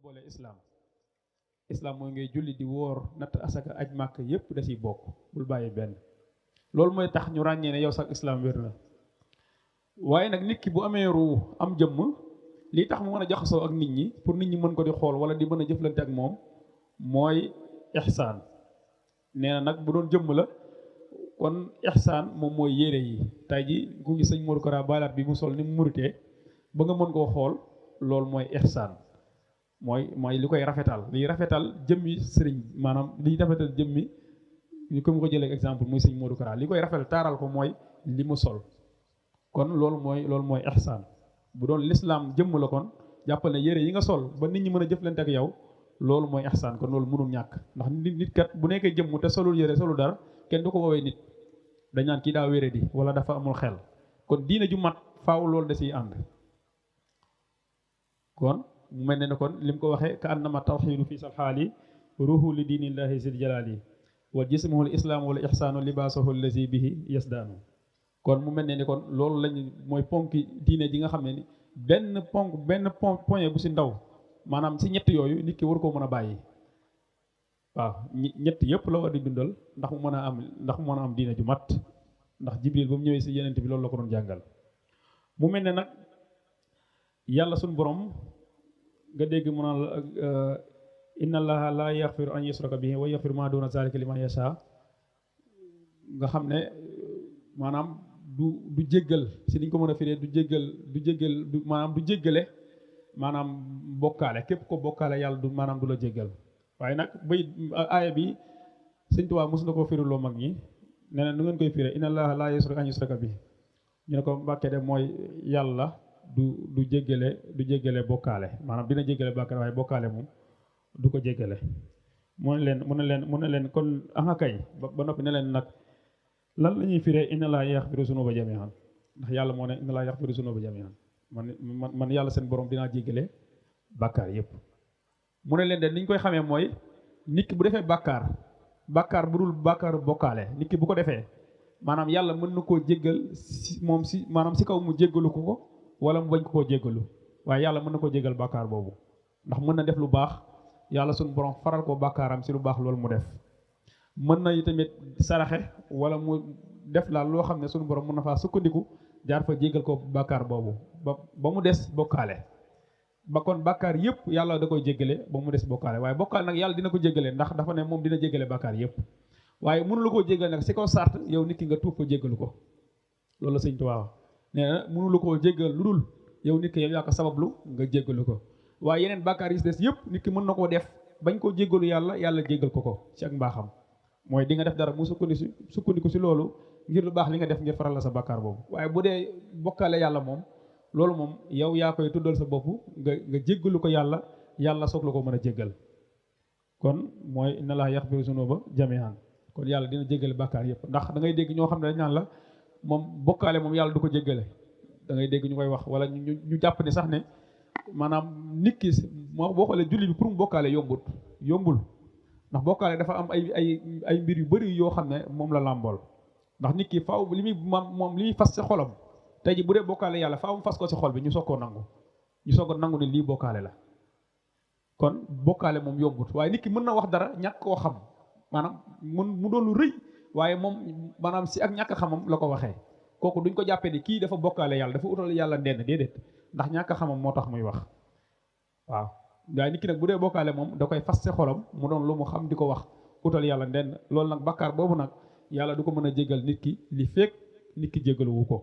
boole islam mooy ngay julli di woor natt asaka aj màkk yépp da ciy bokk bul bàyyi benn loolu mooy tax ñu ràññee ne yow sax islam wér na waaye nag nit ki bu amee ruu am jëmm lii tax mu mën a jaxasoo ak nit ñi pour nit ñi mën ko di xool wala di mën a jëflante ak moom mooy ihsaan nee na nag bu doon jëmm la kon ihsaan moom mooy yére yi tey ji ku ngi sëñ Modou Kara baalaat bi mu sol ni mu muritee ba nga mën koo xool loolu mooy ihsaan mooy li koy rafetal liy rafetal jëmmi sëriñ maanaam liy rafetal jëmmi ñu ko mu ko jëlee exemple muy sëñ Modou Kara li koy rafetal taaral ko mooy li mu sol kon loolu mooy ihsaan bu doon lislaam jëmm la kon jàppal ne yére yi nga sol ba nit ñi mën a jëflante ak yow loolu mooy ihsaan kon loolu mënul ñàkk ndax nit kat bu nekkee jëmm te solul yére solul dara kenn du ko woowee nit dañ naan kii daa wére di wala dafa amul xel kon diine ju mat faaw loolu da ciy ànd kon mu mel ne kon lim ko waxee ka annama tawxiidu fi sal xaali ruuhu li diinillahi zil jalaali wa jismuhu l islaamu wal ihsaanu libaasahu allazi bihi yasdaanu kon mu mel ne kon loolu lañ mooy ponki diine ji nga xam ne ni benn point bu si ndaw maanaam si ñett yooyu nit ki war koo mën a bàyyi waaw ñett yëpp la war di dundal ndax mu mën a am diine ju mat ndax jibril ba mu ñëwee si yenent bi loolu la ko doon jàngal mu mel ne nag yàlla suñu borom nga dégg mu naan inna allaha la yaxfiru an yusraka bihi wa yaxfiru ma duna zalika liman yasha nga xam ne maanaam du jéggal si niñ ko mën a firee du jéggale maanaam bokkaale képp ko bokkaale yàlla du maanaam du la jéggal waaye nag bayit aaya bi Sëñ Tuubaa mos na koo firiloo mag ñi nee na nu ngeen koy firee inna allaha la yaxfiru an yusraka bihi ñu ne ko mbàkke de mooy yàlla du jéggale bokkaale maanaam dina jéggale bàkkaar waaye bokkaale moom du ko jéggale mu ne leen kon aha kay ba noppi ne leen nag lan la ñuy firee inna laa yaxfiru sunuba jami'an ndax yàlla moo ne inna laa yaxfiru sunuba jami'an man yàlla seen borom dinaa jéggale bàkkaar yépp mu ne leen de ni ñu koy xamee mooy nit ki bu defee bàkkaar bu dul bàkkaaru bokkaale nit ki bu ko defee maanaam yàlla mën na koo jéggal maanaam si kaw mu jéggalu ko wala mu bañ koo jéggalu waaye yàlla mën na koo jéggal bàkkaar boobu ndax mën na def lu baax yàlla suñu borom faral ko bàkkaaram si lu baax loolu mu def mën na tamit saraxe wala mu def laal loo xam ne suñu borom mën na faa sukkandiku jaar fa jéggal ko bàkkaar boobu ba mu des bokkaale ba kon bàkkaar yëpp yàlla da koy jéggale ba mu des bokkaale waaye bokkaale nag yàlla dina ko jéggale ndax dafa ne moom dina jéggale bàkkaar yëpp waaye mënu la koo jéggal nag si kaw sart yow nit ki nga tuub ko jéggalu ko loolu la Sëñ Tuubaa nee na mënu la koo jéggal lu dul yow nit ki yow yaa ko sabablu nga jéggalu ko waaye yeneen bàkkaar yi si des yëpp nit ki mën na koo def bañ koo jéggalu yàlla jéggal ko ci ak mbaaxam mooy di nga def dara mu sukkandiku si loolu ngir lu baax li nga def ngir faral la sa bàkkaar boobu waaye bu dee bokkaale yàlla moom loolu moom yow yaa koy tuddal sa bopp nga jéggalu ko yàlla soog la ko mën a jéggal kon mooy inna laa yaxfiru zunuba jami'an kon yàlla dina jéggale bàkkaar yëpp ndax da ngay dégg ñoo xam ne dañ naan la moom bokkaale moom yàlla du ko jéggale da ngay dégg ñu koy wax wala ñu jàpp ne sax ne maanaam nit ki moo boo xoolee julli bi pour mu bokkaale yombul ndax bokkaale dafa am ay mbir yu bari yoo xam ne moom la làmbool ndax nit ki faaw li muy fas ci xolam tey ji bu dee bokkaale yàlla faaw mu fas ko ci xol bi ñu soog a nangu ne lii bokkaale la kon bokkaale moom yombut waaye nit ki mën na wax dara ñàkk koo xam maanaam mu doon lu rëy waaye moom maanaam si ak ñàkk xamam la ko waxee kooku duñ ko jàppee ni kii dafa bokkaale yàlla dafa utal yàlla ndenn déedéet ndax ñàkk xamam moo tax muy wax waaw waaye nit ki nag bu dee bokkaale moom da koy fas ci xolam mu doon lu mu xam di ko wax utal yàlla ndenn loolu nag bàkkaar boobu nag yàlla du ko mën a jéggal nit ki li fekk nit ki jéggaluwu ko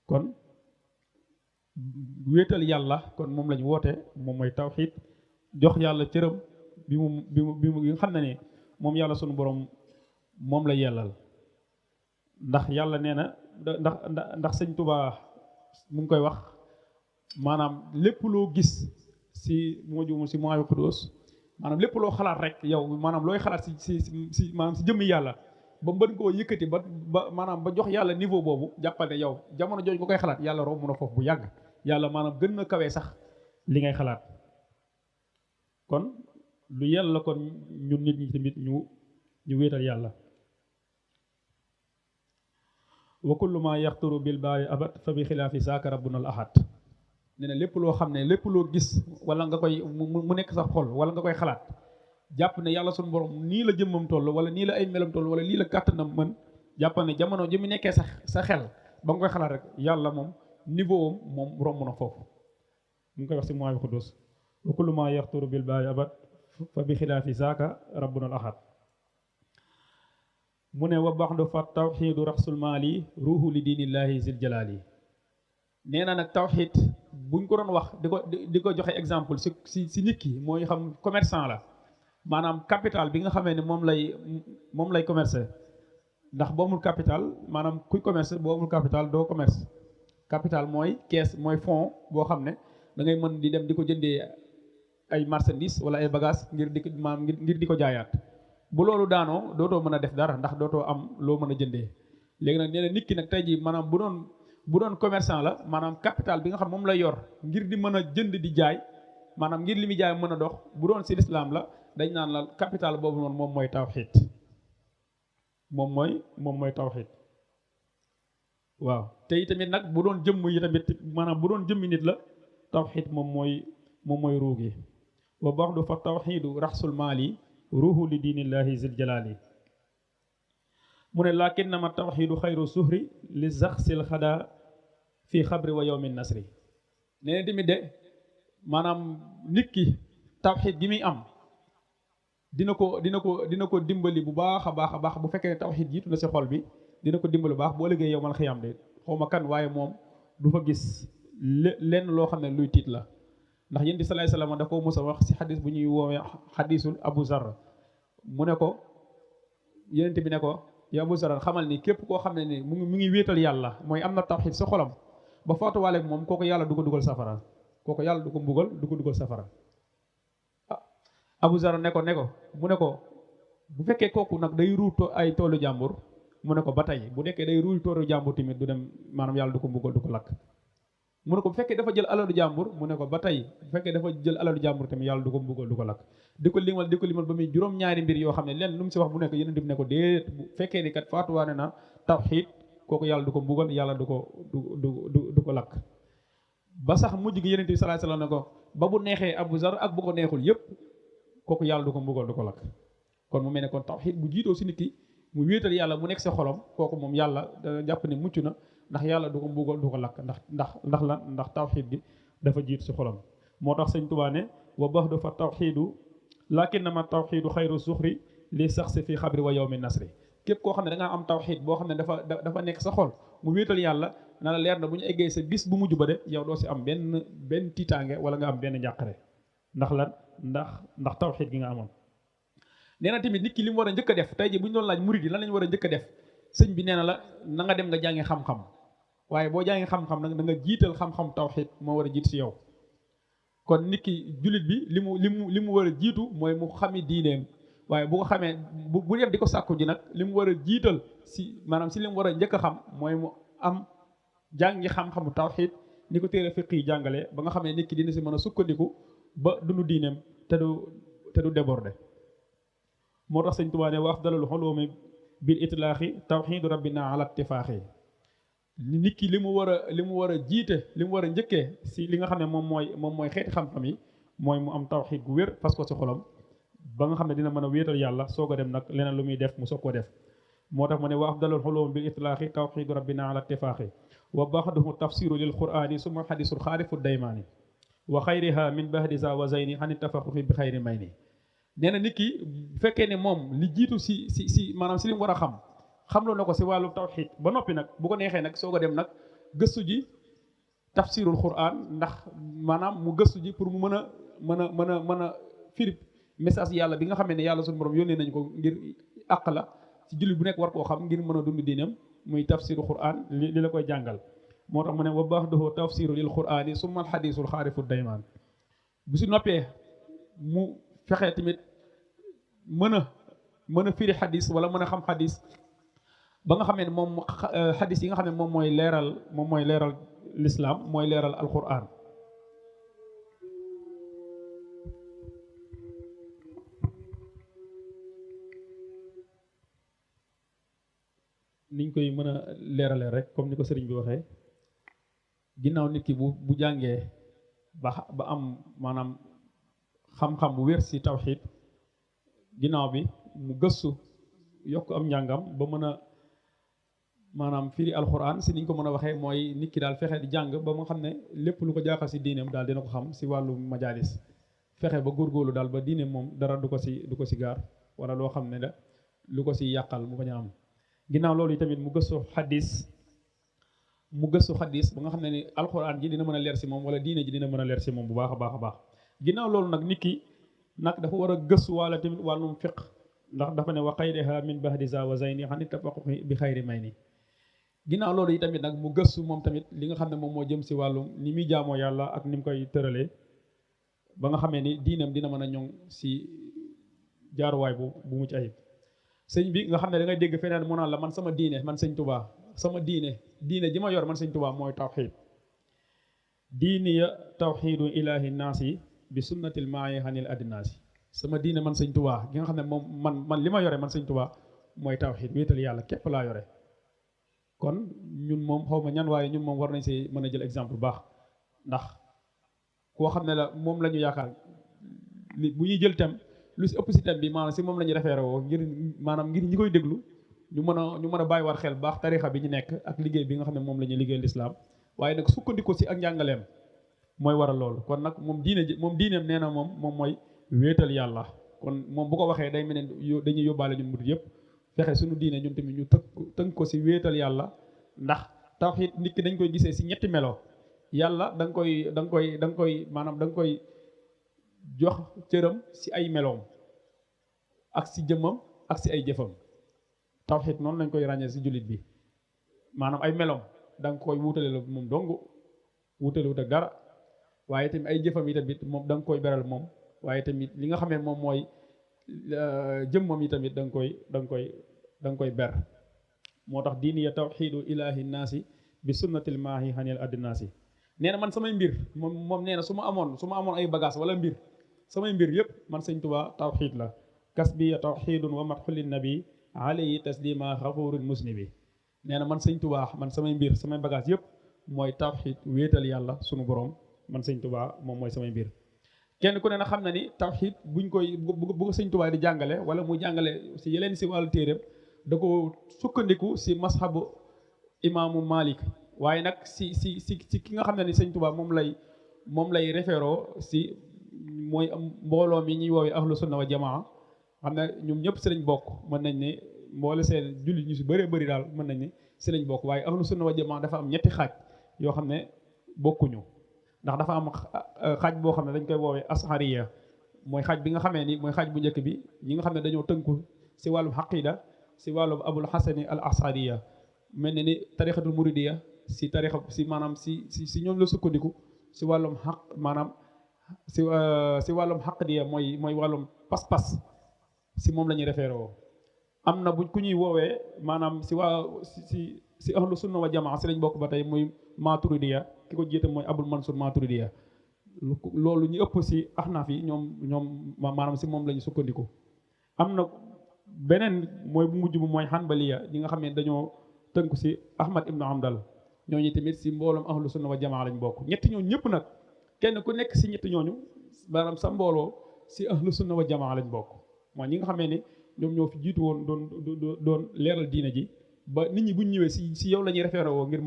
kon wéetal yàlla kon moom lañu woote moom mooy tawxiid jox yàlla cëram bi mu nga xam ne ne moom yàlla sunu borom moom la yellal ndax yàlla nee na ndax sëñ Tuubaa mu ngi koy wax maanaam lépp loo gis si moo juumul si Mawaahibul Quddus maanaam lépp loo xalaat rek yow maanaam looy xalaat si maanaam si jëmmi yàlla ba mën koo yëkkati ba maanaam ba jox yàlla niveau boobu jàppal ne yow jamono jooju nga koy xalaat yàlla romb na foofu bu yàgg yàlla maanaam gën na kawee sax li ngay xalaat kon lu yàlla kon ñun nit ñi tamit ñu wéetal yàlla wa kullu ma yaxturu bil baayi abat fa bi xilaafi saaka rabbuna al ahad nee na lépp loo xam ne lépp loo gis wala nga koy mu nekk sa xol wala nga koy xalaat jàpp ne yàlla suñu borom nii la jëmmam toll wala nii la ay melam toll wala lii la kàttanam mën jàppal ne jamono ji mu nekkee sa xel ba nga koy xalaat rek yàlla moom niveau am moom romb na foofu mu ngi koy wax si mooy xudus wa kullu ma yaxturu bil baay abad fa bi xilaafi zaaka rabbuna al ahad mu ne wa baxdu fa tawxiidu raxsul maali ruuhu li diinillahi zil jalaali nee na nag tawxiid buñ ko doon wax di ko joxe exemple si nit ki mooy xam commerçant la maanaam capital bi nga xamee ne moom lay commercer ndax boo amul capital maanaam kuy commerce boo amul capital doo commerce capital mooy caisse mooy fonds boo xam ne da ngay mën di dem di ko jëndee ay marchandises wala ay bagages ngir di ko jaayaat bu loolu daanoo dootoo mën a def dara ndax dootoo am loo mën a jëndee léegi nag nee na nit ki nag tey jii maanaam bu doon commerçant la maanaam capital bi nga xam moom lay yor ngir di mën a jënd di jaay maanaam ngir li muy jaay mën a dox bu doon si lislaam la dañ naan la capital boobu noonu moom mooy tawxiid moom mooy tawxiid waaw te itamit nag bu doon jëmm yi tamit maanaam bu doon jëmmi nit la tawxiid moom mooy ruugi wa baxdu fa tawxiidu raxsul maali ruuhu li diinillahi zil jalaali mu ne lakinnama tawxiidu xayru suhri li zaxsil xada fii xabri wa yowmi nasri nee na tamit de maanaam nit ki tawxiid gi muy am dina ko dimbali bu baax a baax bu fekkee ne tawxiid jiitu na si xol bi dina ko dimbali bu baax boo liggéey yow mal xiyam de xaw ma kan waaye moom du fa gis lenn loo xam ne luy tiit la ndax yéen di salaay salaam da ko mos a wax si xadis bu ñuy woowee xadisul Abu Zar mu ne ko yenent bi ne ko yow Abu Zar xamal ni képp koo xam ne ni mu ngi wéetal yàlla mooy am na tawxiid sa xolam ba faatuwaaleeg moom kooku yàlla du ko dugal safara kooku yàlla du ko mbugal du ko dugal safara Abu Zar ne ko mu ne ko bu fekkee kooku nag day ruut ay toolu jàmbur mu ne ko ba tey bu nekkee day ruuy toolu jàmbur tamit du dem maanaam yàlla du ko mbugal du ko lakk mu ne ko bu fekkee dafa jël alalu jàmbur mu ne ko ba tey bu fekkee dafa jël alalu jàmbur tamit yàlla du ko mbugal du ko lakk di ko limal ba muy juróom-ñaari mbir yoo xam ne lenn lu mu si wax bu nekk yeneen di ne ko déet bu fekkee ni kat faatuwaane na tawxiid kooku yàlla du ko mbugal yàlla du ko lakk ba sax mujj gi yeneen bi sallallahu alayhi wasallam ne ko ba bu neexee Abu Zar ak bu ko neexul yépp kooku yàlla du ko mbugal du ko lakk kon mu mel ne kon tawxiid bu jiitoo si nit ki mu wéetal yàlla mu nekk sa xolam kooku moom yàlla dana jàpp ne mucc na ndax yàlla du ko mbugal du ko lakk ndax tawxiid bi dafa jiitu si xolam moo tax sëñ Tuubaa ne wa baxdu fa tawxiidu lakinnama tawxiidu xayru zuxri li sax si fii xabri wa yawmi nasri képp koo xam ne da ngaa am tawxiid boo xam ne dafa nekk sa xol mu wéetal yàlla na la leer na bu ñu eggee sa bis bu mujj ba de yow doo si am benn tiitaange wala nga am benn njàqare ndax lan ndax tawxiid gi nga amoon nee na tamit nit ki li mu war a njëkk a def tey ji bu ñu doon laaj murid yi lan lañu war a njëkk a def sëñ bi nee na la na nga dem nga jàngi xam-xam waaye boo jàngi xam-xam nag da nga jiital xam-xam tawxiid moo war a jiit si yow kon nit ki jullit bi li mu war a jiitu mooy mu xami diineem waaye bu ko xamee bu def di ko sàkku ji nag li mu war a jiital si maanaam si li mu war a njëkk a xam mooy mu am jàngi xam-xamu tawxiid ni ko téere fiq yi jàngalee ba nga xam ne nit ki dina si mën a sukkandiku ba dundu diineem te du déborder moo tax sëñ Tuubaa ne wa afdalul ulumi bil itlaaxi tawxiidu rabbina ala ittifaaxi nit ki li mu war a jiite li mu war a njëkkee si li nga xam ne moom mooy xeeti xam-xam yi mooy mu am tawxiid gu wér fas ko si xolam ba nga xam ne dina mën a wéetal yàlla soog a dem nag leneen lu muy def mu soog koo def moo tax mu ne wa afdalul ulumi bil itlaaxi tawxiidu rabbina ala ittifaaxi wa baxduhu tafsiru lil qur'ani summa xadisul xaalifu daymaani wa xayriha min bahdi za wa zayni xan ittafaqufi bi xayri may ni nee na nit ki bu fekkee ne moom li jiitu si maanaam si li mu war a xamloo na ko si wàllu tawxiid ba noppi nag bu ko neexee nag soog a dem nag gëstu ji tafsirul quran ndax maanaam mu gëstu ji pour mu mën a firi message yàlla bi nga xam ne yàlla suñu borom yónnee nañu ko ngir àq la ci jullit bu nekk war koo xam ngir mën a dund diinam muy tafsirul quran li la koy jàngal moo tax mu ne wa baxduhu tafsiru lil qurani summa al xadisul xaarifu daymaan bu si noppee mu fexee tamit mën a firi xadis wala mën a xam xadis ba nga xam ne moom xadis yi nga xam ne moom mooy leeral lislaam mooy leeral alquran niñ koy mën a leeralee rek comme ni ko sëriñ bi waxee ginnaaw nit ki bu jàngee ba am maanaam xam-xam bu wér si tawxiid ginnaaw bi mu gëstu yokk am njàngam ba mën a maanaam firi alxuraan si niñ ko mën a waxee mooy nit ki daal fexe di jàng ba mu xam ne lépp lu ko jaaxal si diineem daal dina ko xam si wàllu majaalis fexe ba góorgóorlu daal ba diineem moom dara du ko si gaar wala loo xam ne da lu ko si yàqal mu bañ a am ginnaaw loolu yi tamit mu gëstu xadis ba nga xam ne ni alxuraan ji dina mën a leer si moom wala diine ji dina mën a leer si moom bu baax a baax a baax ginnaaw loolu nag nit ki nag dafa war a gëstu waala tamit wàllum fiq ndax dafa ne wa xayriha min bahdi za wa zayni xani tafaquhi bi xayri may ni ginnaaw loolu yi tamit nag mu gëstu moom tamit li nga xam ne moom moo jëm si wàllum ni muy jaamoo yàlla ak ni mu koy tëralee ba nga xamee ni diinam dina mën a ñoŋ si jaaruwaay bu mucc ayib sëñ bi nga xam ne da ngay dégg feneen mu naan la man sama diine man sëñ Tuubaa sama diine ji ma yor man sëñ Tuubaa mooy tawxiid diiniya tawxiidu ilaahi naasi bi sunnatil maayi hanil adnaasi sama diine man sëñ Tuubaa gi nga xam ne moom man li ma yore man sëñ Tuubaa mooy tawxiid wéetal yàlla képp laa yore kon ñun moom xaw ma ñan waaye ñun moom war nañ si mën a jël exemple bu baax ndax koo xam ne la moom la ñu yaakaar bu ñuy jël thème lu si ëpp si thème bi maanaam si moom la ñu référé woo ngir ñi koy déglu ñu mën a bàyyi war xel baax tarixa bi ñu nekk ak liggéey bi nga xam ne moom la ñuy liggéey lislaam waaye nag sukkandiku si ak njàngaleem mooy waral loolu kon nag moom diineem nee na moom mooy wéetal yàlla kon moom bu ko waxee day mel ne dañuy yóbbaale ñun murid yëpp fexe suñu diine ñun tamit ñu tënk ko si wéetal yàlla ndax tawxiid nit ki dañ koy gisee si ñetti melo yàlla da nga koy jox cëram si ay meloom ak si jëmmam ak si ay jëfam tawxiid noonu lañ koy ràññee si jullit bi maanaam ay meloom da nga koy wutale la moom dong wutale wut ak dara waaye tamit ay jëfam yi tamit moom da nga koy beral moom waaye tamit li nga xam ne moom mooy jëmmam yi tamit da nga koy ber moo tax diini ya tawxiidu ilaahi naasi bi sunnatil maahi hanil adnaasi nee na man samay mbir moom nee na su ma amoon ay bagage wala mbir samay mbir yëpp man sëñ Tuubaa tawxiid la kas bi ya tawxiidun wa matxulin nabi alayhi taslima xafurin musnibi nee na man sëñ Tuubaa man samay mbir samay bagage yëpp mooy tawxiid wéetal yàlla sunu borom man sëñ Tuubaa moom mooy samay mbir kenn ku ne na xam na ni tawxiid buñ koy bu ko sëñ Tuubaa di jàngale wala muy jàngale si yeneen si wàllu téeréem da ko sukkandiku si mashabu imaamu Malik waaye nag si ki nga xam ne ni sëñ Tuubaa moom lay référoo si mooy mbooloo mi ñuy woowee ahlu sunna wa jamaa xam ne ñoom ñëpp si lañ bokk mën nañ ne mboole seen jullit ñu si bëree bëri daal mën nañ ne si lañ bokk waaye ahlu sunna wa jamaa dafa am ñetti xaaj yoo xam ne bokkuñu ndax dafa am xaaj boo xam ne dañ koy woowee ashariya mooy xaaj bi nga xamee ni mooy xaaj bu njëkk bi ñi nga xam ne dañoo tënku si wàllum xaqida si wàllum abul xasani al ashariya mel ne ni tarixatul muridiya si tarixa si maanaam si ñoom la sukkandiku si wàllum xaq maanaam si wàllum xaqdiya mooy wàllum pas-pas si moom la ñuy référé woo am na bu ku ñuy woowee maanaam si ahlu sunna wa jamaa si lañ bokk ba tey muy maturidiya ki ko jiite mooy abul mansur maturidiya loolu ñu ëpp si axnaaf yi ñoom maanaam si moom la ñu sukkandiku am na beneen mooy bu mujj bu mooy xanbaliya ñi nga xam ne dañoo tënku si ahmad ibnu hamdal ñooñu tamit si mbooloom ahlu sunna wa jamaa lañ bokk ñetti ñooñu ñëpp nag kenn ku nekk si ñetti ñooñu maanaam sa mbooloo si ahlu sunna wa jamaa lañ bokk mooy ñi nga xamee ne ñoom ñoo fi jiitu woon doon leeral diina ji ba nit ñi buñ ñëwee si yow la ñuy référé woo ngir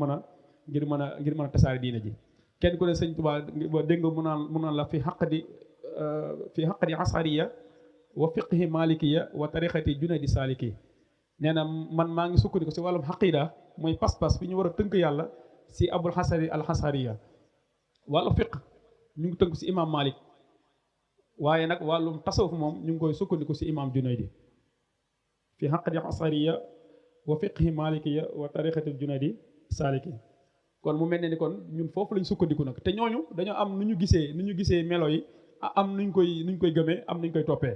mën a tasaare diina ji kenn ku ne sëñ Tuubaa dégg nga mu naan la fi xaqdi asariya wa fiqhi malikiya wa tariqati junaydi saliki nee na man maa ngi sukkandiku si wàllum xaqida mooy pas-pas fi ñu war a tënk yàlla si abul xasani al xasariya wàllu fiq ñu ngi tënk si imam malik waaye nag wàllum tasawuf moom ñu ngi koy sukkandiku si imam junaydi fi xaqdi asariya wa fiqhi malikiya wa tariqati junaydi saliki kon mu mel ne ni kon ñun foofu lañ sukkandiku nag te ñooñu dañoo am nu ñu gisee melo yi am nuñ koy gëmee am nuñ koy toppee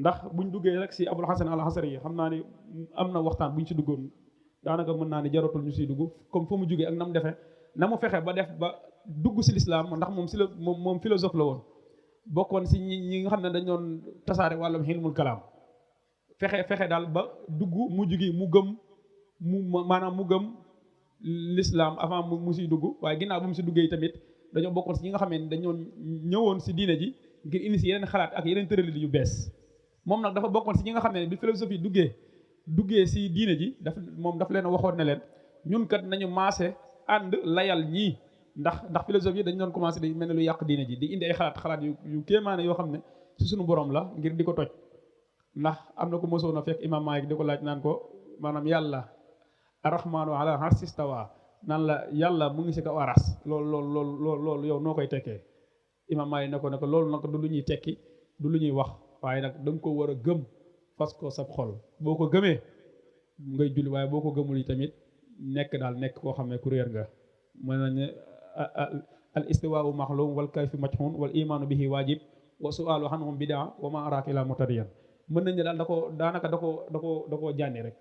ndax buñ duggee rek si abul hasan al hasari yi xam naa ni am na waxtaan buñ si duggoon daanaka mën naa ni jaratul ñu siy dugg comme fa mu jógee ak na mu defee na mu fexe ba def ba dugg si lislaam ndax moom philosophe la woon bokkoon si ñi nga xam ne dañ doon tasaare wàllum xilmul kalaam fexe daal ba dugg mujj gi mu gëm mu gëm l'islam avant mu siy dugg waaye ginnaaw bu mu si duggee tamit dañoo bokkoon si ñi nga xam ne dañoo ñëwoon si diine ji ngir indi si yeneen xalaat ak yeneen tëralin yu bees moom nag dafa bokkoon si ñi nga xam ne bi philosophie duggee si diine ji moom daf leen waxoon ne leen ñun kat nañu maase ànd layal ñii ndax philosophie dañu doon commencé di mel ne lu yàq diine ji di indi ay xalaat yu kéemaane yoo xam ne si suñu borom la ngir di ko toj ndax am na ko mosoon a fekk imam Maalik di ko laaj naan ko maanaam yàlla arrahmaanu ala arsi stawa naan la yàlla mu ngi si kaw aras loolu yow noo koy tekkee imam Maalik ne ko loolu nag du lu ñuy tekki du lu ñuy wax waaye nag da nga ko war a gëm fas ko sab xol boo ko gëmee ngay julli waaye boo ko gëmul yi tamit nekk koo xam ne ku réer nga mën nañ ne al istiwaau maxlum wal kayfu majhun wal imaanu bihi waajib wa sualu anhum bidaa wa ma araaka ila mutadiyan mën nañ ne daal da koo jànni rek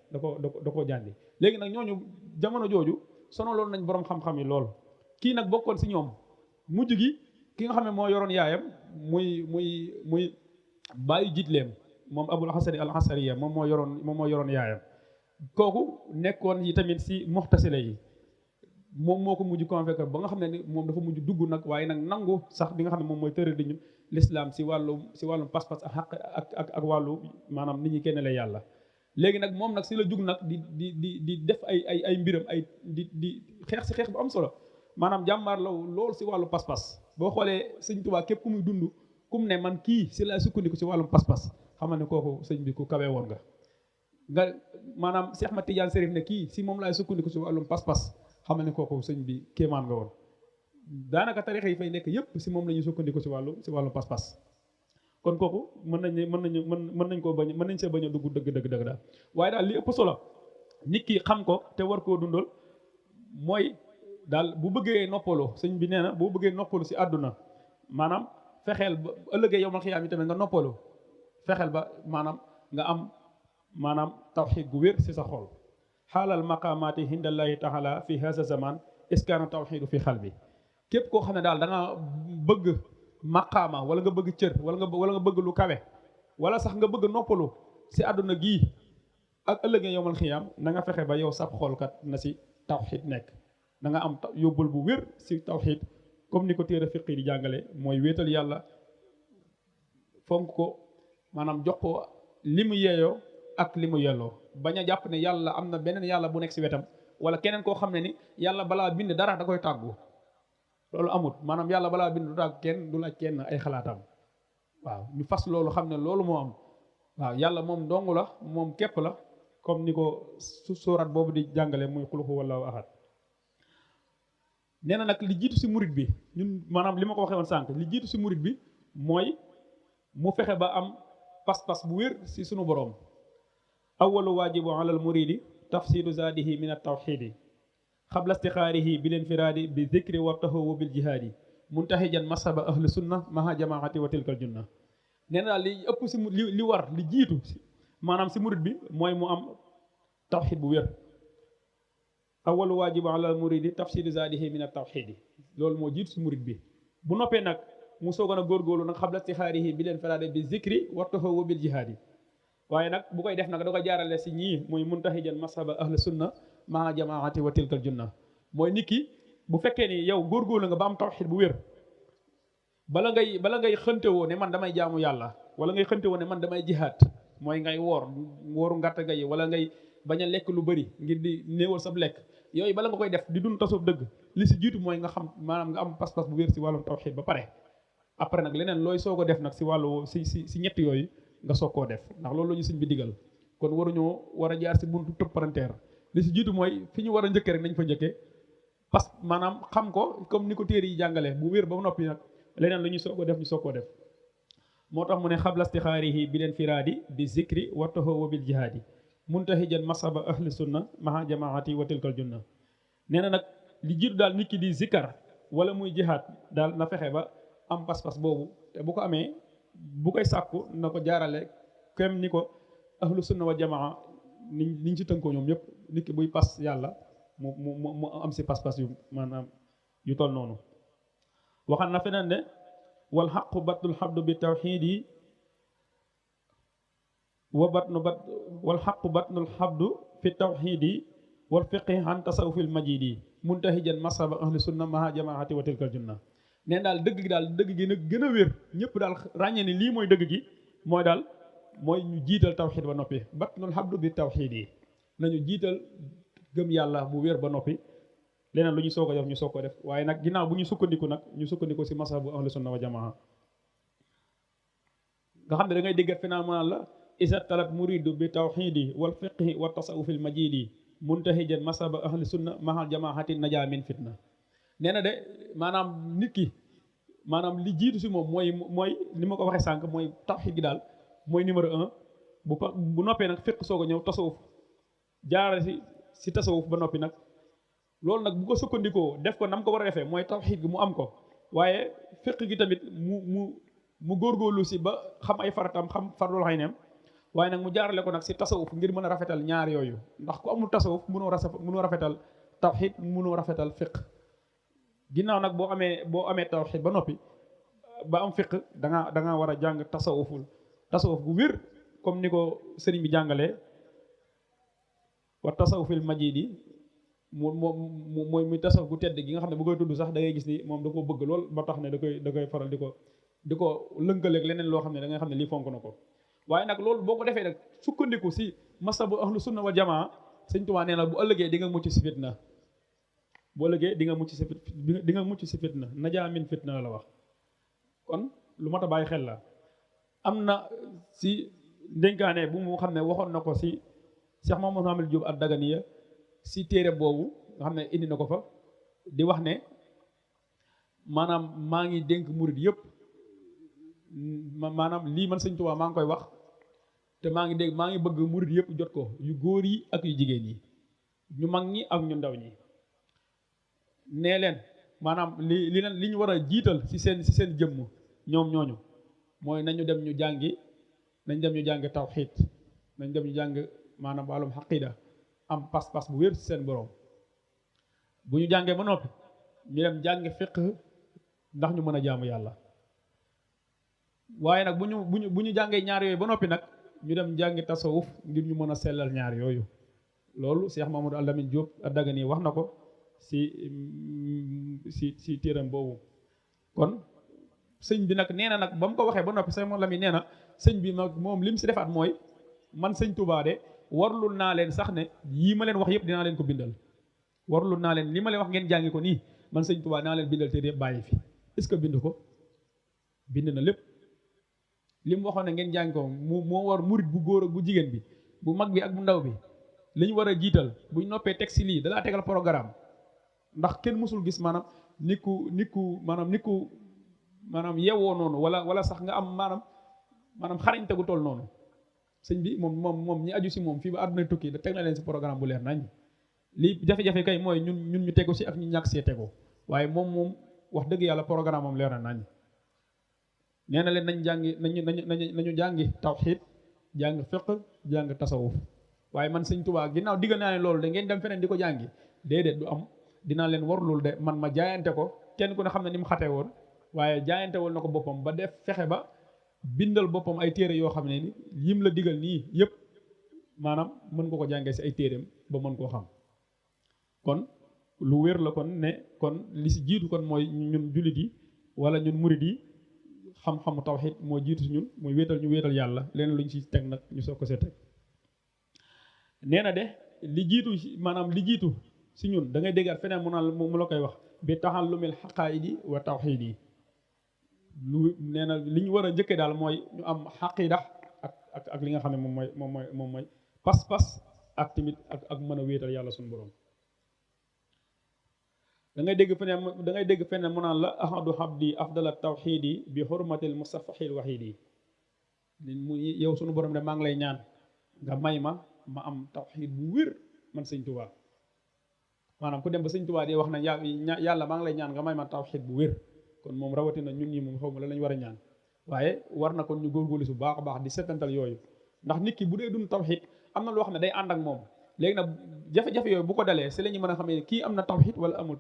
da koo jànni léegi nag ñooñu jamono jooju sonaloon nañ borom xam-xam yi lool kii nag bokkoon si ñoom mujj gi ki nga xam ne moo yoroon yaayam muy bàyyi jiitleem moom abul xasani al xasariya moom moo yoroon yaayam kooku nekkoon yi tamit si muxtasila yi moom moo ko mujj convaincre ba nga xam ne ni moom dafa mujj dugg nag waaye nag nangu sax bi nga xam ne moom mooy tëral di ñu l'islam si wàllu pas-pas ak xaq ak wàllu maanaam nit ñi kenn la yàlla léegi nag moom nag si la jug nag di def ay mbiram di xeex si xeex bu am solo maanaam jàmbaar la loolu si wàllu pas-pas boo xoolee sëñ Tuubaa képp ku muy dund kum ne man kii si la sukkandiku si wàllum pas-pas xam ne kooku sëñ bi ku kawe woon nga maanaam Cheikh Ahmad Tidiane Chérif ne kii si moom laay sukkandiku si wàllum pas-pas xam ne kooku sëñ bi kéemaan nga woon daanaka tarixa yi fay nekk yëpp si moom la ñuy sukkandiku si wàllu pas-pas kon kooku mën nañ see bañ a dugg dëgg daal waaye daal li ëpp solo nit ki xam ko te war koo dundal mooy daal bu bëggee noppalu sëñ bi nee na boo bëggee noppalu si àdduna maanaam fexeel ba ëllëgee yowmal xiyaam yi tamit nga noppalu fexeel ba maanaam nga am maanaam tawxiid gu wér si sa xol xaalal maqaamaati hindallahi taala fi hasa zaman iskaana tawxiidu fi xal bi képp koo xam ne daal da nga bëgg maqaama wala nga bëgg cër wala nga bëgg lu kawe wala sax nga bëgg noppalu si àdduna gii ak ëllëgee yowmal xiyaam na nga fexe ba yow sab xoolkat na si tawxiid nekk da nga am yóbbul bu wér si tawxiid comme ni ko téere fiqi di jàngale mooy wéetal yàlla fonk ko maanaam jox ko li mu yeeyoo ak li mu yelloo bañ a jàpp ne yàlla am na beneen yàlla bu nekk si wetam wala keneen koo xam ne ni yàlla balaa bind dara da koy tàggu loolu amut maanaam yàlla balaa bind du tàggu kenn du laaj kenn ay xalaatam waaw ñu fas loolu xam ne loolu moo am waaw yàlla moom dong la moom képp la comme ni ko suuraat boobu di jàngale muy qul huwa allaahu ahad nee na nag li jiitu si murit bi ñun maanaam li ma ko waxee woon sànq li jiitu si murit bi mooy mu fexe ba am pas-pas bu wér si sunu boroom awalu waajibu alal muridi tafsilu zaadihi min at tawxidi xabla istixaarihi bil infiraadi bi zikri wa taxawu bil jihaadi muntahijan masaba ahlu sunna maha jamaati wa tilkal junna nee na daal li ëpp si li war li jiitu maanaam si murit bi mooy mu am tawxid bu wér awalu waajibu alal muridi tafsilu zaadihi min at tawxidi loolu moo jiitu si murit bi bu noppee nag mu soogoon a góorgóorlu nag xabla istixaarihi bil infiraadi bi zikri wa taxawu bil jihaadi waaye nag bu koy def nag da ko jaarale si ñii muy muntahijan masaba ahlu sunna maa jamaati wa tilkal junna mooy nit ki bu fekkee ni yow góorgóorlu nga ba am tawxid bu wér bala ngay xëntewoo ne man damay jaamu yàlla wala ngay xëntewoo ne man damay jihaad mooy ngay wooru ngàtt ga yi wala ngay bañ a lekk lu bëri ngir di néewal sab lekk yooyu bala nga koy def di dund tasoof dëgg li si jiitu mooy nga xam maanaam nga am pas-pas bu wér si wàllum tawxid ba pare après nag leneen looy soog a def nag si wàllu si ñett yooyu nga soog koo def ndax loolu la ñu sëñ bi digal kon waruñoo war a jaar si buntu tëb parenteer li si jiitu mooy fi ñu war a njëkkee rek nañ fa njëkkee parce que maanaam xam ko comme ni ko téere yi jàngale bu wér ba noppi nag leneen lu ñu soog a def ñu soog koo def moo tax mu ne xabla istixaarihi bi leen firaadi bi zikri wa taxawu bil jihaadi muntahijan masaba ahli sunna maha jamaati wa tilkal junna nee na nag li jiitu daal nit ki di zikkar wala muy jihaad daal na fexe ba am pas-pas boobu te bu ko amee bu koy sàkku na ko jaarale kem ni ko ahlu sunna wa jamaa niñ ci tënkoo ñoom ñëpp nit ki buy pas yàlla mu am si pas-pas yu maanaam yu toll noonu waxal na feneen ne wal xaqu batnul xabdu bi tawxiidi wal xaqu batnul xabdu fi tawxiidi wal fiqhi an tasawufil majidi muntahijan masaba ahli sunna maha jamaati wa tilkal junna neen daal dëgg gi nag gën a wér ñëpp daal ràññee ni lii mooy dëgg gi mooy daal mooy ñu jiital tawxiid ba noppi batnul habdu bi tawxiid yi nañu jiital gëm yàlla bu wér ba noppi leneen lu ñu soog a def ñu soog ko def waaye nag ginnaaw bu ñu sukkandiku nag ñu sukkandiku si mazhabu ahlu sunna wa jamaa nga xam ne da ngay déggat finaa mënaan la isa talat muridu bi tawxiidi wal fiqhi wa tasawufil majidi muntahijan mazhaba ahli sunna mahal jamaahati najaa min fitna nee na de maanaam nit ki maanaam li jiitu si moom mooy ni ma ko waxee sànq mooy tawxiid gi daal mooy numéro 1 bu noppee nag fiq soog a ñëw tasawuf jaarale si tasawuf ba noppi nag loolu nag bu ko sukkandikoo def ko nam ko war a defee mooy tawxiid gi mu am ko waaye fiq gi tamit mu góorgóorlu si ba xam ay faratam xam fardul xayneem waaye nag mu jaarale ko nag si tasawuf ngir mën a rafetal ñaar yooyu ndax ku amul tasawuf mënoo rafetal tawxiid mënoo rafetal fiq ginnaaw nag boo amee tawxiid ba noppi ba am fiq da nga war a jàng tasawuf bu wér comme ni ko sëriñ bi jàngalee wa tasawufil majidi mooy muy tasawuf gu tedd gi nga xam ne bu koy tudd sax da ngay gis ni moom da ko bëgg lool ba tax ne da koy faral di ko lënkaleeg leneen loo xam ne da nga xam ne lii fonk na ko waaye nag loolu boo ko defee nag sukkandiku si masabu ahlu sunna wal jamaa sëñ Tuubaa nee na bu ëllëgee di nga mucc si fitna bu ëllëgee di nga mucc si fitna najaa min fitna la wax kon lu mat a bàyyi xel la am na si ndénkaane bu mu xam ne waxoon na ko si Cheikh Mamadou Hamid Diop ad-Daganiya si téere boobu nga xam ne indi na ko fa di wax ne maanaam maa ngi dénk murid yëpp maanaam lii man sëñ Tuubaa maa ngi koy wax te maa ngi bëgg murid yëpp jot ko yu góor yi ak yu jigéen yi ñu mag ñi ak ñu ndaw ñi nee leen maanaam li ñu war a jiital si seen jëmm ñoom ñooñu mooy nañu dem ñu jàngi tawxiid nañ dem ñu jàng maanaam wàllum xaqida am pas-pas bu wér si seen borom bu ñu jàngee ba noppi ñu dem jàngi fiqh ndax ñu mën a jaamu yàlla waaye nag bu ñu jàngee ñaar yooyu ba noppi nag ñu dem jàngi tasawuf ngir ñu mën a sellal ñaar yooyu loolu Cheikh Mamadou Al-Lamine Diop ad-Dagani wax na ko si téeram boobu kon sëñ bi nag nee na nag ba mu ko waxee ba noppi Cheikh Mamadou Lamine nee na sëñ bi nag moom li mu si defaat mooy man sëñ Touba de warlul naa leen sax ne yii ma leen wax yëpp dinaa leen ko bindal warlul naa leen li ma leen wax ngeen jàngi ko nii man sëñ Touba dinaa leen bindal téere yëpp bàyyi fi est-ce que bind ko bind na lépp li mu waxoon ne ngeen jàngi ko moo war murit bu góor ak bu jigéen bi bu mag bi ak bu ndaw bi li ñu war a jiital buñ noppee teg si lii dalaa tegal programme ndax kenn mësul gis maanaam nit ku yewoo noonu wala sax nga am maanaam xarañte gu toll noonu sëñ bi moom ñi aju si moom fii ba àdduna tukki da teg na leen si programme bu leer nañ lii jafe-jafe kay mooy ñun ñu tegu si ak ñu ñàkk see tegu waaye moom wax dëgg yàlla programme moom leer na nañ nee na leen nañu jàngi tawxiid jàng fiqh jàng tasawuf waaye man sëñ Tuubaa ginnaaw diggal naa ne loolu da ngeen dem feneen di ko jàngi déedéet du am dinaa leen warlul de man ma jaayante ko kenn ku ne xam ne ni mu xatee woon waaye jaayante woon na ko boppam ba def fexe ba bindal boppam ay téere yoo xam ne ni yim la digal nii yëpp maanaam mën nga ko jàngee si ay téereem ba mën koo xam kon lu wér la kon ne kon li si jiitu kon mooy ñun jullit yi wala ñun murid yi xam-xamu tawxiid moo jiitu si ñun mooy ñu wéetal yàlla leneen lu ñu si teg nag ñu soog ko see teg nee na de li jiitu si ñun da ngay déggaat feneen mu la koy wax bi taxallumil xaqaayidi wa tawxiid yi lu nee na li ñu war a njëkkee daal mooy ñu am xaqida ak li nga xam ne moom mooy pas-pas ak tamit ak mën a wéetal yàlla suñu borom da ngay dégg feneen mu naan la ahadu habdi afdala tawxiidi bi xurmatil mustafaxil waxiidi mu yow suñu borom de maa ngi lay ñaan nga may ma am tawxiid bu wér man sëñ Tuubaa maanaam ku dem ba sëñ Tuubaa di wax na yàlla maa ngi lay ñaan nga may ma tawxiid bu wér kon moom rawatina ñun ñi moom xaw ma la lañu war a ñaan waaye war na kon ñu góorgóorlu su baax a baax di setantal yooyu ndax nit ki bu dee dund tawxiid am na loo xam ne day ànd ak moom léegi nag jafe-jafe yooyu bu ko dalee si la ñu mën a xam ne kii am na tawxiid wala amul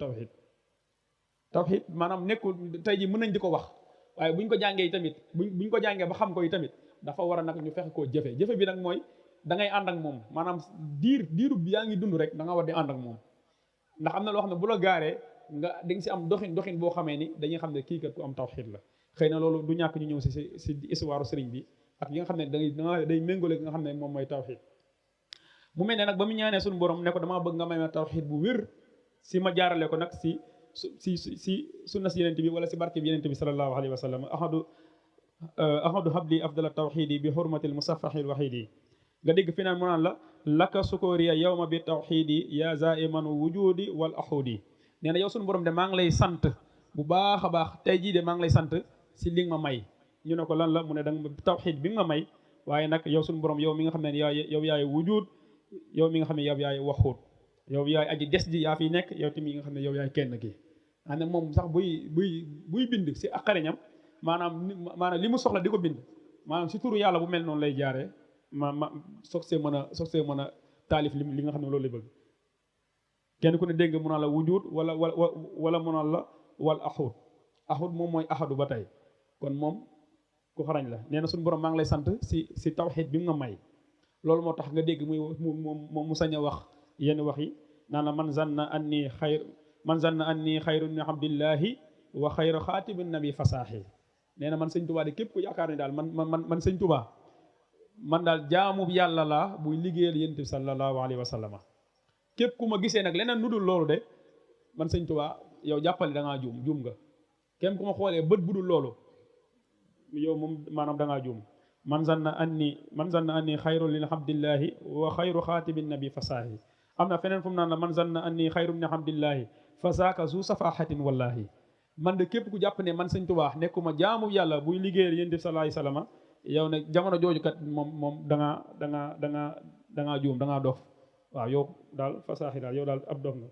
tawxiid maanaam nekkul tey ji mën nañ di ko wax waaye buñ ko jàngee tamit buñ ko jàngee ba xam ko yi tamit dafa war a nag ñu fexe koo jëfe bi nag mooy da ngay ànd ak moom maanaam diiru bi yaa ngi dund rek da nga war di ànd ak moom ndax am na loo xam ne bu la gaaree nga di nga si am doxin boo xamee ni dañuy xam ne kii kat ku am tawxiid la. xëy na loolu du ñàkk ñu ñëw si histoire sëriñ bi ak yi nga xam ne day méngale nga xam ne moom mooy tawxiid. mu mel ne nag ba mu ñaanee suñu borom ne ko damaa bëgg nga may ma tawxiid bu wér si ma jaarale ko nag si sunna si yenente bi wala si barke bi yenente bi sallallahu alayhi wa sallam ahadu habli afdala tawxiidi bi xurmatil musafaxil waxiidi. nga dégg fi naan mu naan la laka sukóoriya yawma bi tawxiidi ya zaiman wujudi wal axudi. nee na yow suñu borom de maa ngi lay sant bu baax a baax tey jii de maa ngi lay sant si li nga ma may. ñu ne ko lan la mu ne danga tawxiid bi nga ma may waaye nag yow suñu borom yow mi nga xam ne yow yaay wujud yow mi nga xam ne yow yaay waxuut yow yaay aji des ji yaa fi nekk yow tamit nga xam ne yow yaay kenn ki. ane moom sax buy bind si ak xariñam maanaam li mu soxla di ko bind maanaam si turu yàlla bu mel noonu lay jaaree ma soog see mën a taalif li nga xam ne loolu lay bëgg. kenn ku ne dégg nga mu naan la wujud wala mu naan la wal axut moom mooy axadu ba tey kon moom ku xarañ la. nee na suñu borom maa ngi lay sant si tawxiid bi nga may loolu moo tax nga dégg mu sañ a wax yenn wax yi naan la man zanna anni xayrun min abdillahi wa xayru xaatibin nabi fasaaxi. nee na man sëñ Tuubaa de képp ku yaakaar ne daal man sëñ Tuubaa man daal jaamu yàlla laa buy liggéeyal yonent bi sallallahu alayhi wa sallam. képp ku ma gisee nag leneen nu dul loolu de man sëñ Tuubaa yow jàppale da ngaa juum nga. képp ku ma xoolee bët bu dul loolu yow moom maanaam da ngaa juum. man zanna anni xayrun li abdillahi wa xayru xaatibin nabi fasaaxi. am na feneen fu mu naan la man zanna anni xayrun min abdillahi fasaaka zu safahatin wallahi. man de képp ku jàpp ne man sëñ Tuubaa nekkuma jaamu yàlla buy liggéeyal yonent bi sallallahu alayhi wa sallam yow nag jamono jooju kat moom da ngaa juum da ngaa dof. waaw yow daal fasaaxi daal yow daal ab dof nga.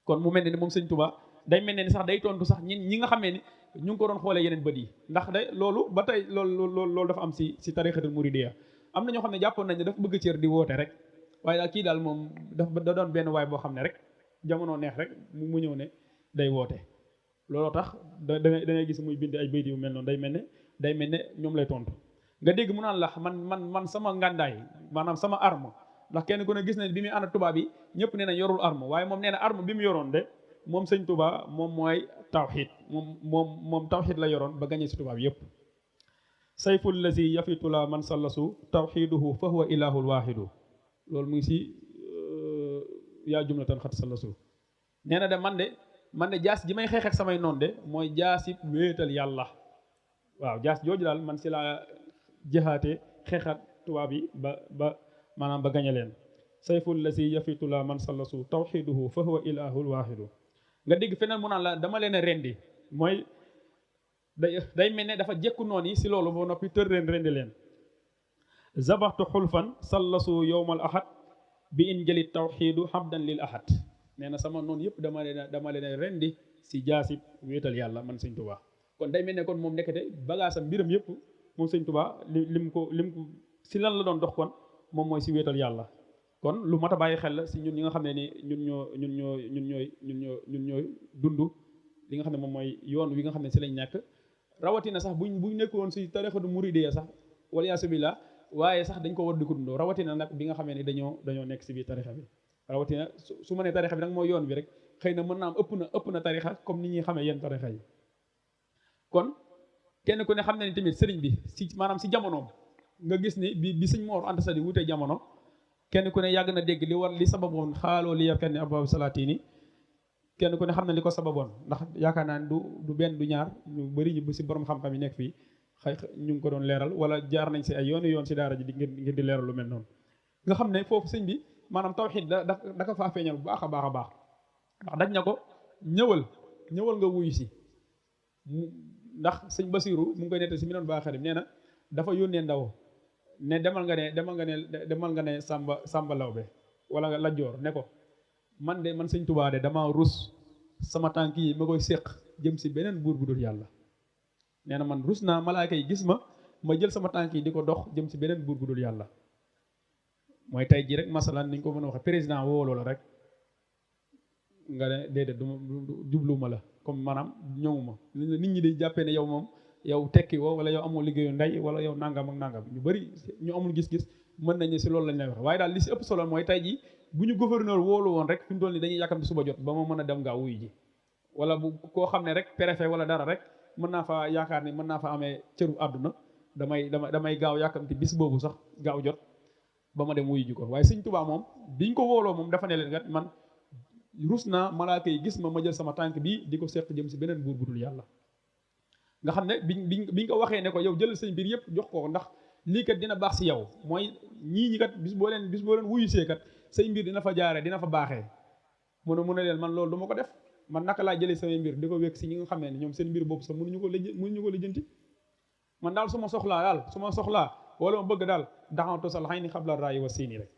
kon mu mel ne ni moom sëñ Tuubaa day mel ne ni sax day tontu sax ñi nga xamee ni ñu ngi ko doon xoolee yeneen bët yi ndax day loolu ba tey loolu dafa am si tarixatul muridiyya. am na ñoo xam ne jàppoon nañ ne dafa bëgg cër di woote rek waaye daal kii daal moom da doon benn waay boo xam ne rek jamono neex rek mu ñëw ne day woote. looloo tax da ngay gis muy bind ay bayt yu mel noonu day mel ne ñoom lay tontu. nga dégg mu naan la man sama ngàndaay maanaam sama arme ndax kenn ku ne gis na bi muy ànd tubaab yi ñëpp nee na yorul arme waaye moom nee na arme bi mu yoroon de moom sëñ Tuubaa moom mooy tawxiid moom tawxiid la yoroon ba gañe si tubaab yëpp. sayful lazi yafitula man sallasu tawxiiduhu fa huwa ilahul waahidu. loolu mu ngi si yaa jumlatan xat sallasu. nee na de man de jaas ji may xeex ak samay noon de mooy jaasi wéetal yàlla. waaw jaas jooju daal man si laa jëxaate xeexat tubaab yi ba maanaam ba gañe leen. sayful lazi yafitula man sallasu tawxiiduhu fa huwa ilahul waahidu. nga dégg feneen mu naan la dama leen a rendi mooy day mel ne dafa jekku noon yi si loolu ba noppi tër rendi leen. zabaxtu xulfan sallasu yowmal ahad bi in jëli tawxiidu habdan lil ahad. nee na sama noonu yëpp dama leen a rendi si jaasib wéetal yàlla man sëñ Tuubaa. kon day mel ne kon moom nekkate bagaasam mbiram yëpp moom sëñ Tuubaa lim ko si lan la doon dox kon moom mooy si wéetal yàlla. kon lu mat a bàyyi xel la si ñun ñi nga xam ne ni ñun ñooy dund li nga xam ne moom mooy yoon wi nga xam ne si lañ nekk. rawatina sax buñ nekkoon si tarixatu muridiyya sax wala yaasu billah waaye sax dañ ko war di ko dundoo rawatina nag bi nga xamee ni dañoo nekk si biir tarixa bi. rawatina su ma nee tarixa bi nag mooy yoon bi rek xëy na mën naa am ëpp na tarixa comme ni ñuy xamee yenn tarixa yi. kon kenn ku ne xam ne ni tamit sëriñ bi maanaam si jamonoom nga gis ni bi sëñ Mor Anta Sali wutee jamono kenn ku ne yàgg na dégg li sababoon xaaloo li yarkan ni abwaabu salaatini. kenn ku ne xam na li ko sababoon ndax yaakaar naa ne du benn du ñaar ñu bëri ñu si borom xam-xam yi nekk fii ñu ngi ko doon leeral wala jaar nañ si ay yoon si daara ji ngir di leeral lu mel noonu. nga xam ne foofu sëñ bi maanaam tawxiid da ko faa feeñal bu baax a baax ndax dañ na ko ñëwal nga wuyu si ndax sëñ Basiru mu ngi koy nette si mi noon baa xarim nee na dafa yónnee ndaw ne demal nga ne Samba Lawbe wala nga Lajjoor ne ko man sëñ Tuubaa de dama rus sama tànk yi ma koy séq jëm si beneen buur bu dul yàlla. nee na man rus naa malaaka yi gis ma jël sama tànk yi di ko dox jëm si beneen buur bu dul yàlla. mooy tey jii rek masalan niñ ko mën a waxee président wooloo la rek nga ne déedéet du jubluwuma la comme maanaam ñëwuma nit ñi di jàppee ne yow moom yow tekki woo wala yow amoo liggéeyu ndey wala yow nangam ak nangam ñu bëri ñu amul gis-gis mën nañu si loolu lañ lay wax waaye daal li si ëpp solo mooy tey jii bu ñu gouverneur wóolu woon rek fi mu toll nii dañuy yàkkamti suba jot ba ma mën a dem ngaa wuyu ji wala bu koo xam ne rek préfet wala dara rek mën naa fa yaakaar ni mën naa fa amee cëru àdduna damay gaaw yàkkamti bis boobu sax gaaw jot ba ma dem wuyu ji ko waaye sëñ Tuubaa moom biñ ko wóoloo moom dafa ne leen kat man rus naa malaaka yi gis ma jël sama tànk bii di ko seq jëm si beneen buur bu dul yàlla. nga xam ne biñ ko waxee ne ko yow jëlal sëñ biir yëpp jox ko ndax lii kat dina baax si yow mooy ñii kat bis boo leen wuyu see kat say mbir dina fa jaare dina fa baaxee mu ne leen man loolu du ma ko def man naka laa jëlee samay mbir di ko wékk si ñi nga xam ne ñoom seen mbir boobu sax mënuñu ko lijjanti man daal su ma soxlaa wala ma bëgg daal daxantu sal xay ni xabla raayi wa siini rek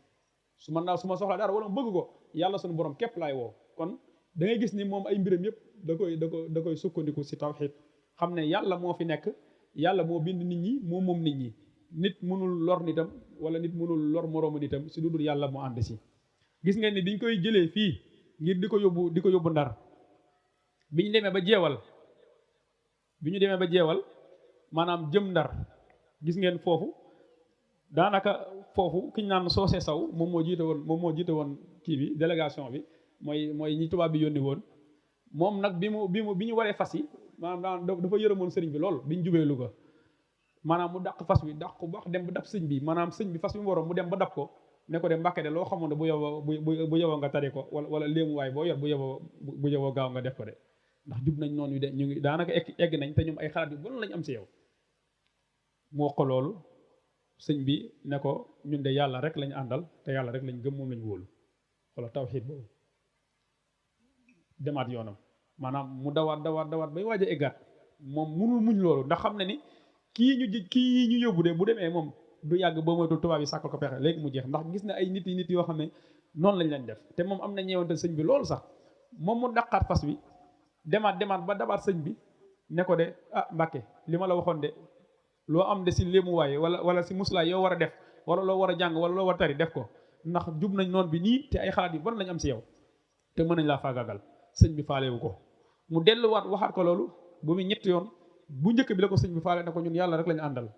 su ma soxlaa daal wala ma bëgg ko yàlla suñu borom képp laay woo kon da ngay gis ni moom ay mbiram yëpp da koy sukkandiku si tawxiid xam ne yàlla moo fi nekk yàlla moo bind nit ñi moom nit ñi nit mënul lor nitam wala nit mënul lor moroomu nitam si lu dul yàlla moo ànd si gis ngeen ni biñ koy jëlee fii ngir di ko yóbbu ndar bi ñu demee ba jeewal maanaam jëm ndar gis ngeen foofu daanaka foofu ki ñu naan soose saw moom moo jiite woon kii bi délégation bi mooy ñi tubaab bi yónni woon moom nag bi ñu waree fas yi maanaam dafa yërëmoon sëriñ bi lool bi ñu jubee Louga maanaam mu dàq fas bi dàq ko wax dem ba dab sëñ bi maanaam sëñ bi fas bi mu waroon mu dem ba dab ko ne ko de Mbàkke de loo xamoon ne bu yowoo nga tari ko wala léemuwaay boo yor bu yowoo gaaw nga def ko de ndax jub nañ noonu de ñu ngi daanaka egg nañ te ñoom ay xalaat yu bon lañ am si yow mu wax ko loolu sëñ bi ne ko ñun de yàlla rek lañ àndal te yàlla rek lañ gëm moom lañ wóolu wala tawxiid boobu demaat yoonam maanaam mu dawaat bay waaj a eggaat moom munul muñ loolu ndax xam ne ni kii ñu yóbbu de bu demee moom du yàgg ba moytul tubaab yi sàkkal ko pexe léegi mu jeex ndax gis na ay nit yoo xam ne noonu lañ leen def te moom am na ñeewante sëñ bi loolu sax moom mu daqaat fas bi demaat ba dabaat sëñ bi ne ko de Mbàkke li ma la waxoon de loo am de si léemuwaay wala si muslaay yoo war a def wala loo war a jàng wala loo war a tari def ko ndax jub nañ noonu bi nii te ay xalaat yu bon lañ am si yow te mën nañ laa faagagal sëñ bi faalewu ko mu delluwaat waxaat ko loolu bu muy ñetti yoon bu njëkk bi la ko sëñ bi faale ne ko ñun yàlla rek lañu àndal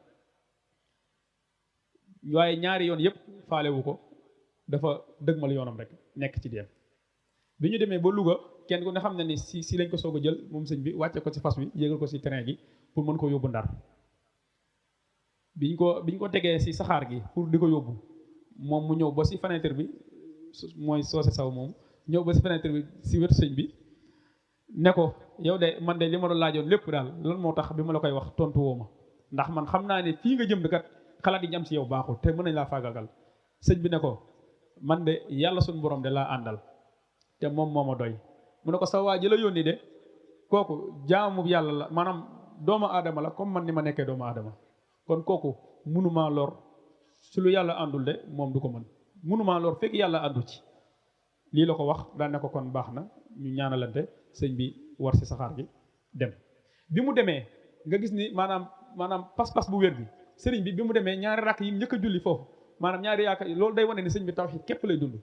waaye ñaari yoon yëpp faalewu ko dafa dëgmal yoonam rek nekk ci dem bi ñu demee ba Louga kenn ku ne xam ne ni si lañ ko soog a jël moom sëñ bi wàcce ko ci fas wi yéegal ko si train gi pour mën ko yóbbu Ndar biñ ko tegee si saxaar gi pour di ko yóbbu moom mu ñëw ba si fenêtre bi mooy soose saw moom ñëw ba si fenêtre bi si wetu sëñ bi ne ko yow de man de li ma doon laajoon lépp daal lan moo tax bi ma la koy wax tontu woo ma ndax man xam naa ne fii nga jëm kat xalaat yi ñu am si yow baaxul te mën nañ laa faagagal sëñ bi ne ko man de yàlla suñu borom de laa àndal te moom moo ma doy mu ne ko sa waa ji la yónni de kooku jaamu yàlla la maanaam doomu aadama la comme man ni ma nekkee doomu aadama kon kooku mënumaa lor su lu yàlla àndul de moom du ko mën mënumaa lor fekk yàlla àndu ci lii la ko wax daan ne ko kon baax na ñu ñaanalante sëñ bi war si saxaar gi dem bi mu demee nga gis ni maanaam pas-pas bu wér bi sëriñ bi mu demee ñaari rakk yi njëkk a julli foofu maanaam ñaari yaakaar loolu day wane ni sëñ bi tawxiid képp lay dund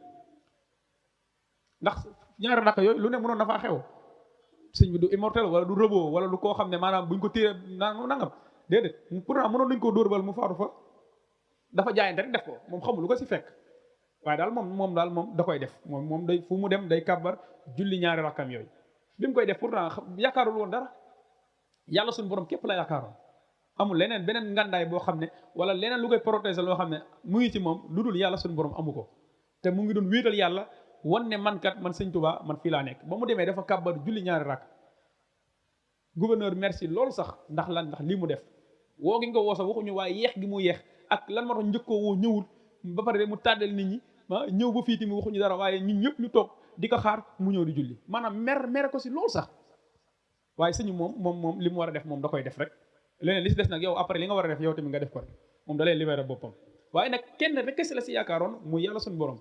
ndax ñaari rakk yooyu lu ne mënoon na faa xew sëñ bi du immortel wala du rëboo wala du koo xam ne maanaam buñ ko téye nangam déedéet pourtant mënoon nañ koo dóor bal mu faatu fa dafa jaayante rek def ko moom xamul lu ko si fekk waaye daal moom da koy def moom day fu mu dem day kàbbar julli ñaari rakkam yooyu bi mu koy def pourtant yaakaarul woon dara yàlla suñu borom képp la yaakaaroon amul leneen beneen ngandaay boo xam ne wala leneen lu koy protéger loo xam ne mu ngi ci moom lu dul yàlla suñu borom amu ko te mu ngi doon wéetal yàlla wan ne man sëñ Tuubaa man fii laa nekk ba mu demee dafa kàbbar julli ñaari rakk gouverneur merci loolu sax ndax lii mu def woo gi nga ko woo sax waxuñu waaye yeex gi mu yeex ak lan moo tax njëkkoo woo ñëwul ba pare mu tàddal nit ñi ñëw ba fii tamit waxuñu dara waaye ñun ñëpp ñu toog di ko xaar mu ñëw di julli maanaam mer ko si loolu sax waaye sëñu moom li mu war a def moom da koy def rek leneen li si des nag yow après li nga war a def yow tamit nga def ko rek moom da lay libéré boppam waaye nag kenn rek si la si yaakaaroon muy yàlla suñu borom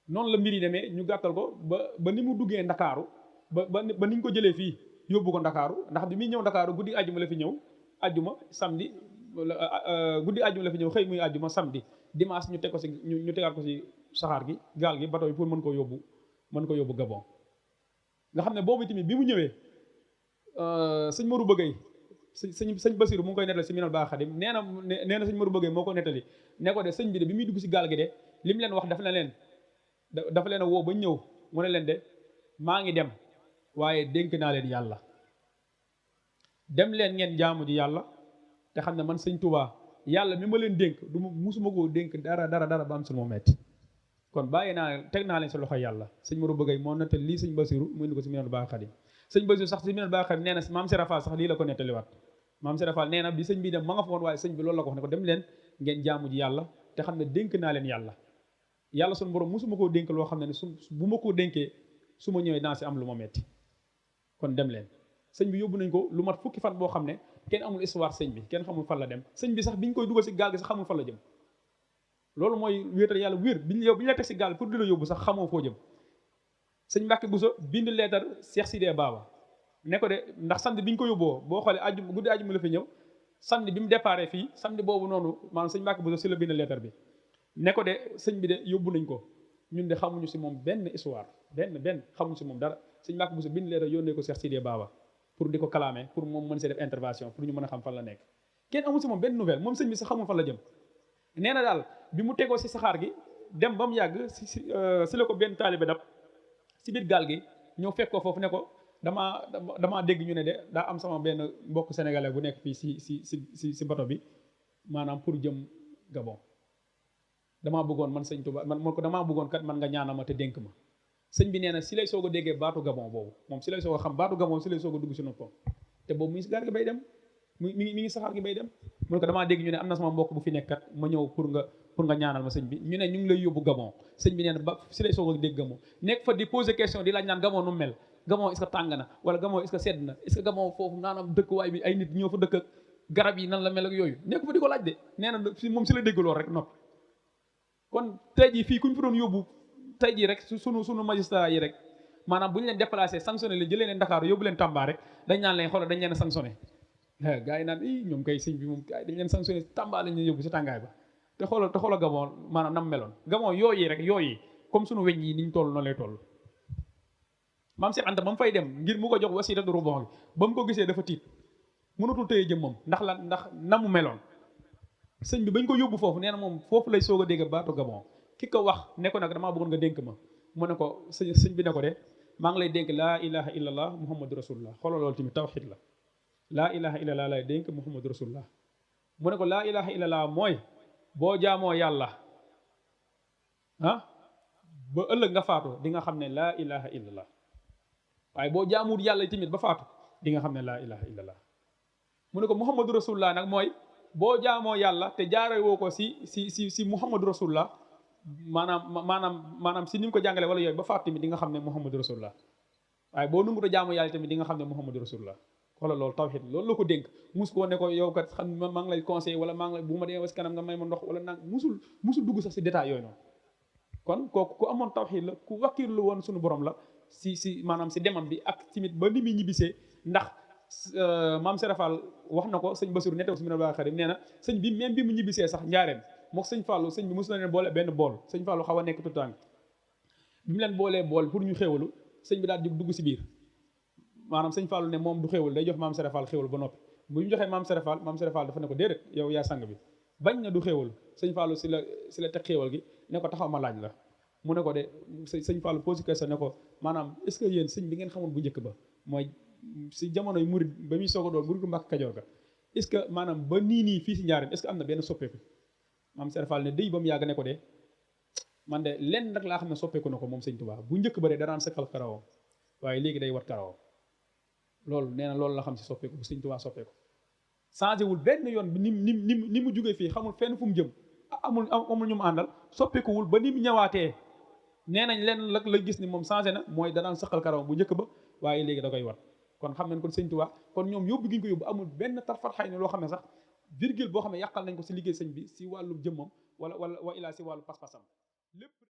noonu la mbir yi demee ñu gàttal ko ba ni mu duggee ndakaaru ba ni ñu ko jëlee fii yóbbu ko ndakaaru ndax bi muy ñëw ndakaaru guddi àjjuma la fi ñëw àjjuma samedi guddi àjjuma la fi ñëw xëy muy àjjuma samedi dimanche ñu teg ko si ñu tegaat ko si saxaar gi gaal gi bateau bi pour mën ko yóbbu Gabon nga xam ne boobu tamit bi mu ñëwee sëñ Modou Bëggey sëñ Basiru mu ngi koy nettali si Minal Baax Xadim nee na sëñ Modou Bëggey moo ko nettali ne ko de sëñ bi de bi muy dugg si gaal gi de li mu leen wax dafa leen a woo ba ñëw mu ne leen de maa ngi dem waaye dénk naa leen yàlla dem leen ngeen jaamu ji yàlla te xam ne man sëñ Tuubaa yàlla mi ma leen dénk du ma musuma koo dénk dara ba am su ma metti kon bàyyi naa teg naa leen si loxo yàlla sëñ Modou Bëggay moo nettal lii sëñ Basiru mu indi ko si Minanul Baaxil Xadim sëñ Basiru sax si Minanul Baaxil Xadim nee na maam Serap Fall sax lii la ko nettaliwaat maam Serap Fall nee na bi sëñ bi dem ma nga fa woon waaye sëñ bi loolu la ko wax ne ko dem leen ngeen jaamu ji yàlla te xam ne dénk naa leen yàlla suñu borom musuma koo dénk loo xam ne su bu ma koo dénkee su ma ñëwee naa si am lu ma metti kon dem leen sëñ bi yóbbu nañ ko lu mat fukki fan boo xam ne kenn amul histoire sëñ bi kenn xamul fan la dem sëñ bi sax biñ koy dugal si gaal gi sax xamul fan la jëm loolu mooy wéetal yàlla wér bi ñu la teg si gaal pour di la yóbbu sax xamoo foo jëm sëñ Mbàkke Buso bind leetar Cheikh Sidé Baba ne ko de ndax samedi bi ñu ko yóbboo boo xoolee ajjuma guddi ajjuma la fi ñëw samedi bi mu déparé fii samedi boobu noonu maanaam sëñ Mbàkke Buso si la bind leetar bi ne ko de sëñ bi de yóbbu nañ ko ñun de xamuñu si moom benn histoire benn xamuñu si moom dara sëñ Mbàkke Buso bind leetar yónnee ko Cheikh Sidé Baba pour di ko kalaame pour moom mën see def intervention pour ñu mën a xam fan la nekk kenn amul si moom benn nouvelle moom sëñ bi sax xamul fan la jëm nee na daal bi mu tegoo si saxaar gi dem ba mu yàgg si la ko benn taalibe dab si biir gaal gi ñëw fekk ko foofu ne ko damaa dégg ñu ne de daa am sama benn mbokk sénégalais bu nekk fii si bato bi maanaam pour jëm Gabon damaa bëggoon man sëñ Tuubaa man ko damaa bëggoon kat man nga ñaanal ma te dénk ma sëñ bi nee na si lay soog a déggee baatu Gabon boobu moom si lay soog a xam baatu Gabon si lay soog a dugg si noppam te boobu mi ngi si gaal gi bay dem mi ngi saxaar gi bay dem mu ne ko damaa dégg ñu ne am na sama mbokk bu fi nekk kat ma ñëw pour nga ñaanal ma sëñ bi ñu ne ñu ngi lay yóbbu Gabon sëñ bi nee na ba si lay soog a dégg Gabon nekk fa di poser question di laaj naan Gabon nu mel Gabon est-ce que tàng na wala Gabon est-ce que sedd na est-ce que Gabon foofu naanam dëkkuwaay bi ay nit ñoo fa dëkk ak garab yi nan la mel ak yooyu nekk fa di ko laaj de nee na moom si la dégg lool rek noppi kon tey jii fii ku ñu fa doon yóbbu tey jii rek sunu magistrat yi rek maanaam bu ñu leen déplacé sanctionné leen jëlee leen Dakar yóbbu leen Tamba rek dañ naan leen xoolal dañ leen sanctionné gars yi naan ñoom kay sëñ bi moom gars yi dañ leen sanctionné Tamba lañ leen yóbbu si tàngaay ba te xoolal Gabon maanaam nam meloon Gabon yooyu rek yooyu comme sunu weñ yi ni ñu toll noonu lay toll maam Cheikh Anta ba mu fay dem ngir mu ko jox wasiila du rubon bi ba mu ko gisee dafa tiit mënatul téye jëmmam ndax na mu meloon sëñ bi bañ ko yóbbu foofu nee na moom foofu lay soog a dégg baatu Gabon ki ko wax ne ko nag damaa bëggoon nga dénk ma mu ne ko sëñ bi ne ko de maa ngi lay dénk laa ilaha illallah muhammadu rasulullah xoolal loolu tamit tawxid la laa ilaha illallah lay dénk muhammadu rasulullah mu ne ko laa ilaha illallah mooy boo jaamoo yàlla ba ëllëg nga faatu di nga xam ne laa ilaha illallah waaye boo jaamuwul yàlla tamit ba faatu di nga xam ne laa ilaha illallah mu ne ko muhammadu rasulullah nag mooy boo jaamoo yàlla te jaare woo ko si muhammadu rasulullah maanaam si ni mu ko jàngale wala yooyu ba faat tamit di nga xam ne muhammadu rasulullah waaye boo nunguta jaamu yàlla tamit di nga xam ne muhammadu rasulullah xoolal loolu tawhid loolu la ko dénk mus koo ne ko yow kat xam maa ngi lay conseillé wala maa ngi lay bu ma demee ba si kanam nga may ma ndox wala nang musul dugg sax si détail yooyu noonu kon kooku ku amoon tawhid la ku wakkirlu woon suñu borom la si maanaam si demam bi ak tamit ba ni muy ñibbisee ndax maam Serafal wax na ko sëñ Basiru nettew si Minanul Baaxil Xadim nee na sëñ bi même bi mu ñibbisee sax njaareem mook sëñ Fallou sëñ bi mosu na leen boole benn bool sëñ Fallou xaw a nekk tout temps bi mu leen boolee bool pour ñu xéwalu sëñ bi daal di dugg si biir maanaam sëñ Fallou ne moom du xéwal day jox maam Serafal xéwal ba noppi bu ñu joxee maam Serafal dafa ne ko déedéet yow yaa sang bi bañ na du xéwal sëñ Fallou si la teg xéwal gi ne ko taxaw ma laaj la mu ne ko de sëñ Fallou posé question ne ko maanaam est-ce que yéen sëñ bi ngeen xamoon bu njëkk ba mooy si jamonoy murid ba muy soog a doon muridu Mbàkke Kajoor ga est-ce que maanaam ba nii fii si njaareem est-ce que am na benn soppeeku maam Serafal ne déy ba mu yàgg ne ko de man de lenn rek laa xam ne soppeeku na ko moom sëñ Tuubaa bu njëkk ba de danaan sëkkal karawam waaye léegi day wat karawam loolu nee na loolu la xam si soppeeku bu sëñ Tuubaa soppeeku changé wul benn yoon bi ni mu jugee fii xamul fenn fu mu jëm amul ñu mu àndal soppeekuwul ba ni mu ñëwaatee nee nañ lenn la gis ni moom changé na mooy danaan sëkkal karawam bu njëkk ba waaye léegi da koy wat kon xam nañ kon sëñ Tuubaa kon ñoom yóbbu gi ñu ko yóbbu amul benn tarfat xëy na loo xam ne sax virgule boo xam ne yàqal nañ ko si liggéey sëñ bi si wàllu jëmmam wala ilaa si wàllu pas-pasam lépp